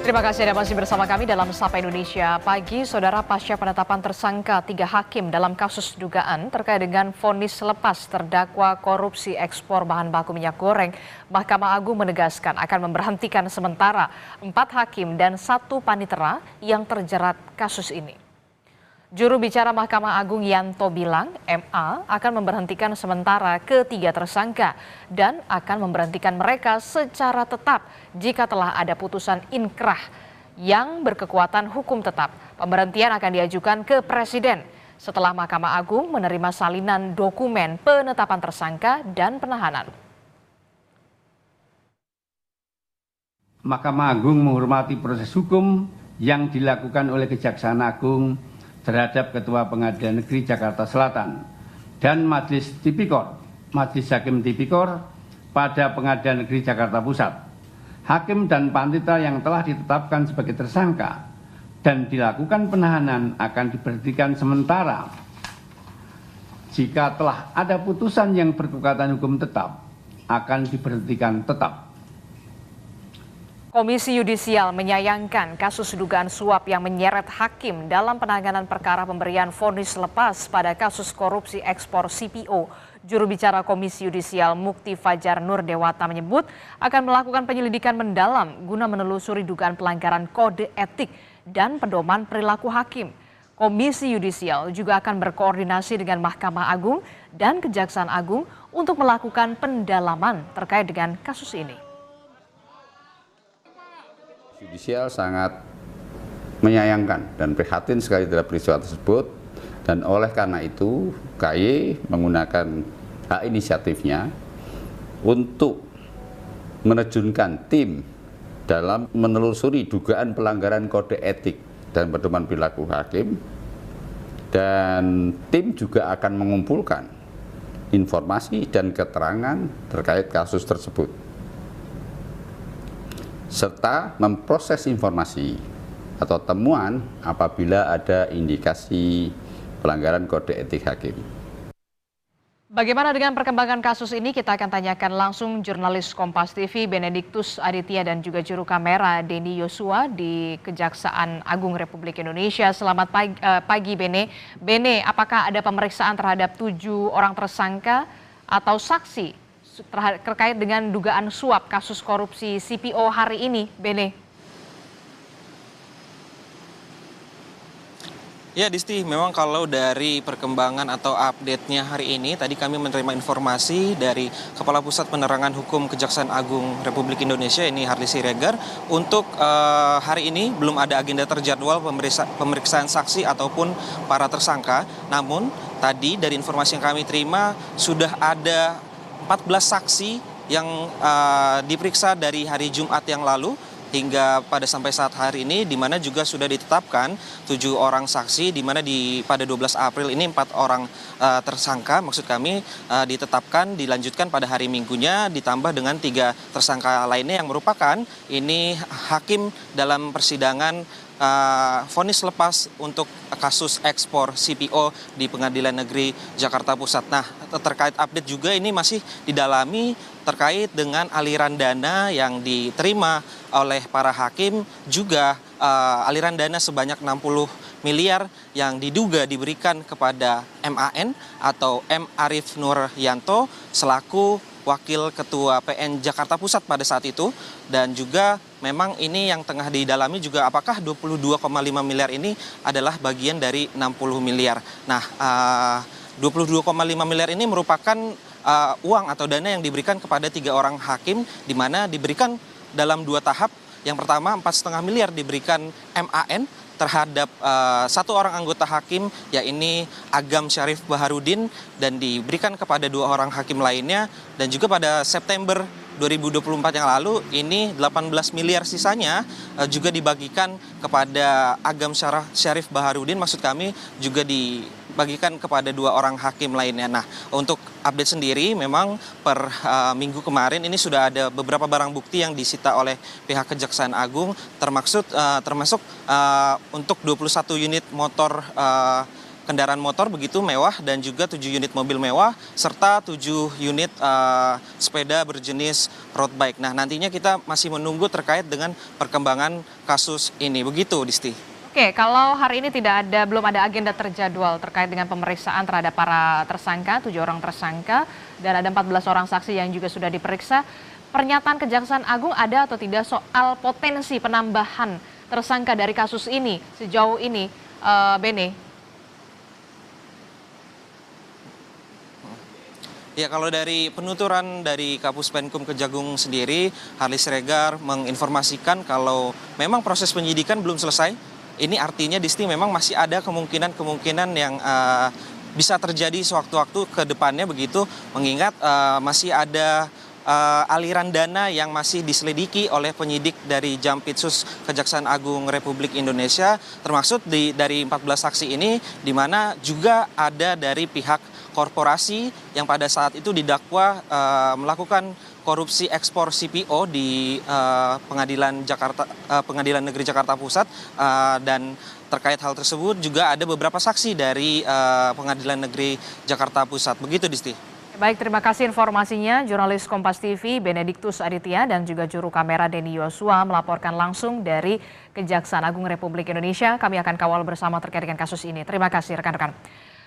Terima kasih Anda masih bersama kami dalam Sapa Indonesia Pagi. Saudara, pasca penetapan tersangka 3 hakim dalam kasus dugaan terkait dengan vonis lepas terdakwa korupsi ekspor bahan baku minyak goreng, Mahkamah Agung menegaskan akan memberhentikan sementara 4 hakim dan 1 panitera yang terjerat kasus ini. Juru bicara Mahkamah Agung Yanto bilang MA akan memberhentikan sementara ketiga tersangka dan akan memberhentikan mereka secara tetap jika telah ada putusan inkrah yang berkekuatan hukum tetap. Pemberhentian akan diajukan ke Presiden setelah Mahkamah Agung menerima salinan dokumen penetapan tersangka dan penahanan. Mahkamah Agung menghormati proses hukum yang dilakukan oleh Kejaksaan Agung terhadap Ketua Pengadilan Negeri Jakarta Selatan dan Majelis Hakim Tipikor pada Pengadilan Negeri Jakarta Pusat. Hakim dan panitera yang telah ditetapkan sebagai tersangka dan dilakukan penahanan akan diberhentikan sementara jika telah ada putusan yang berkekuatan hukum tetap akan diberhentikan tetap. Komisi Yudisial menyayangkan kasus dugaan suap yang menyeret hakim dalam penanganan perkara pemberian vonis lepas pada kasus korupsi ekspor CPO. Juru bicara Komisi Yudisial Mukti Fajar Nur Dewata menyebut akan melakukan penyelidikan mendalam guna menelusuri dugaan pelanggaran kode etik dan pedoman perilaku hakim. Komisi Yudisial juga akan berkoordinasi dengan Mahkamah Agung dan Kejaksaan Agung untuk melakukan pendalaman terkait dengan kasus ini. Yudisial sangat menyayangkan dan prihatin sekali terhadap peristiwa tersebut, dan oleh karena itu KY menggunakan hak inisiatifnya untuk menerjunkan tim dalam menelusuri dugaan pelanggaran kode etik dan pedoman perilaku hakim, dan tim juga akan mengumpulkan informasi dan keterangan terkait kasus tersebut serta memproses informasi atau temuan apabila ada indikasi pelanggaran kode etik hakim. Bagaimana dengan perkembangan kasus ini? Kita akan tanyakan langsung jurnalis Kompas TV Benediktus Aditya dan juga juru kamera Denny Yosua di Kejaksaan Agung Republik Indonesia. Selamat pagi Bene. Bene, apakah ada pemeriksaan terhadap 7 orang tersangka atau saksi terkait dengan dugaan suap kasus korupsi CPO hari ini, Bene? Ya Disti, memang kalau dari perkembangan atau update-nya hari ini, tadi kami menerima informasi dari Kepala Pusat Penerangan Hukum Kejaksaan Agung Republik Indonesia, ini Harli Siregar, untuk hari ini belum ada agenda terjadwal pemeriksaan saksi ataupun para tersangka. Namun tadi dari informasi yang kami terima sudah ada 14 saksi yang diperiksa dari hari Jumat yang lalu hingga pada sampai saat hari ini, di mana juga sudah ditetapkan 7 orang saksi, di mana pada 12 April ini 4 orang tersangka, maksud kami ditetapkan, dilanjutkan pada hari Minggunya, ditambah dengan 3 tersangka lainnya yang merupakan ini hakim dalam persidangan vonis lepas untuk kasus ekspor CPO di Pengadilan Negeri Jakarta Pusat. Nah, terkait update juga ini masih didalami terkait dengan aliran dana yang diterima oleh para hakim, juga aliran dana sebanyak 60 miliar yang diduga diberikan kepada MAN atau M. Arief Nuryanto selaku Wakil Ketua PN Jakarta Pusat pada saat itu, dan juga memang ini yang tengah didalami juga apakah 22,5 miliar ini adalah bagian dari 60 miliar. Nah, 22,5 miliar ini merupakan uang atau dana yang diberikan kepada 3 orang hakim, di mana diberikan dalam 2 tahap. Yang pertama 4,5 miliar diberikan MAN terhadap 1 orang anggota hakim, yakni Agam Syarif Baharudin, dan diberikan kepada 2 orang hakim lainnya. Dan juga pada September 2024 yang lalu ini 18 miliar sisanya juga dibagikan kepada Agam Syarif Baharudin, maksud kami juga dibagikan kepada 2 orang hakim lainnya. Nah, untuk update sendiri memang per minggu kemarin ini sudah ada beberapa barang bukti yang disita oleh pihak Kejaksaan Agung, termasuk untuk 21 unit motor kendaraan motor begitu mewah dan juga 7 unit mobil mewah serta 7 unit sepeda berjenis road bike. Nah, nantinya kita masih menunggu terkait dengan perkembangan kasus ini. Begitu, Disti. Oke, kalau hari ini belum ada agenda terjadwal terkait dengan pemeriksaan terhadap para tersangka, 7 orang tersangka, dan ada 14 orang saksi yang juga sudah diperiksa. Pernyataan Kejaksaan Agung ada atau tidak soal potensi penambahan tersangka dari kasus ini sejauh ini, Bene? Ya, kalau dari penuturan dari Kapus Penkum Kejagung sendiri, Harly Siregar menginformasikan kalau memang proses penyidikan belum selesai. Ini artinya Disti memang masih ada kemungkinan yang bisa terjadi sewaktu-waktu ke depannya begitu, mengingat masih ada aliran dana yang masih diselidiki oleh penyidik dari Jampitsus Kejaksaan Agung Republik Indonesia, termasuk dari 14 saksi ini, di mana juga ada dari pihak korporasi yang pada saat itu didakwa melakukan korupsi ekspor CPO di Pengadilan Negeri Jakarta Pusat, dan terkait hal tersebut juga ada beberapa saksi dari Pengadilan Negeri Jakarta Pusat. Begitu, Disti. Baik, terima kasih informasinya. Jurnalis Kompas TV Benediktus Aditya dan juga juru kamera Denny Yosua melaporkan langsung dari Kejaksaan Agung Republik Indonesia. Kami akan kawal bersama terkait dengan kasus ini. Terima kasih rekan-rekan.